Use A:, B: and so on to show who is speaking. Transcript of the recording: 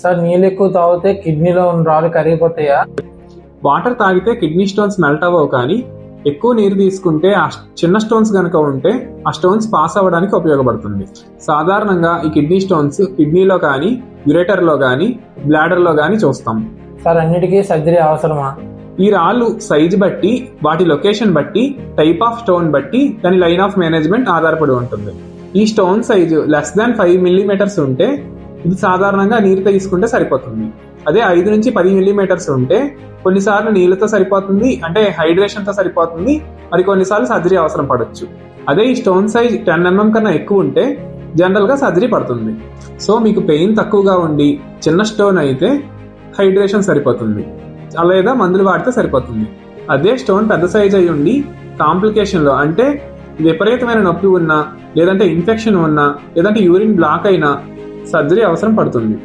A: Sir నీళ్ళు ఎక్కువ తాగితే కిడ్నీలో ఉన్న రాళ్ళు కరిగిపోతాయా?
B: వాటర్ తాగితే కిడ్నీ స్టోన్స్ మెల్ట్ అవ్వవు, కానీ ఎక్కువ నీరు తీసుకుంటే ఆ చిన్న స్టోన్స్ కనుక ఉంటే ఆ స్టోన్స్ పాస్ అవ్వడానికి ఉపయోగపడుతుంది. సాధారణంగా ఈ కిడ్నీ స్టోన్స్ కిడ్నీలో కానీ, యురేటర్లో కానీ, బ్లాడర్లో కానీ చూస్తాం.
A: సార్ అన్నిటికీ సర్జరీ అవసరమా?
B: ఈ రాళ్ళు సైజు బట్టి, వాటి లొకేషన్ బట్టి, టైప్ ఆఫ్ స్టోన్ బట్టి దాని లైన్ ఆఫ్ మేనేజ్మెంట్ ఆధారపడి ఉంటుంది. ఈ stone size less than 5 millimetres ఉంటే ఇది సాధారణంగా నీరుతో తీసుకుంటే సరిపోతుంది. అదే 5 నుంచి 10 మిల్లీమీటర్స్ ఉంటే కొన్నిసార్లు నీళ్ళతో సరిపోతుంది, అంటే హైడ్రేషన్తో సరిపోతుంది, మరి కొన్నిసార్లు సర్జరీ అవసరం పడవచ్చు. అదే ఈ స్టోన్ సైజ్ 10 mm కన్నా ఎక్కువ ఉంటే జనరల్గా సర్జరీ పడుతుంది. సో మీకు పెయిన్ తక్కువగా ఉండి చిన్న స్టోన్ అయితే హైడ్రేషన్ సరిపోతుంది, లేదా మందులు వాడితే సరిపోతుంది. అదే స్టోన్ పెద్ద సైజ్ అయి ఉండి కాంప్లికేషన్లో, అంటే విపరీతమైన నొప్పి ఉన్నా, లేదంటే ఇన్ఫెక్షన్ ఉన్నా, లేదంటే యూరిన్ బ్లాక్ అయినా సర్జరీ అవసరం పడుతుంది.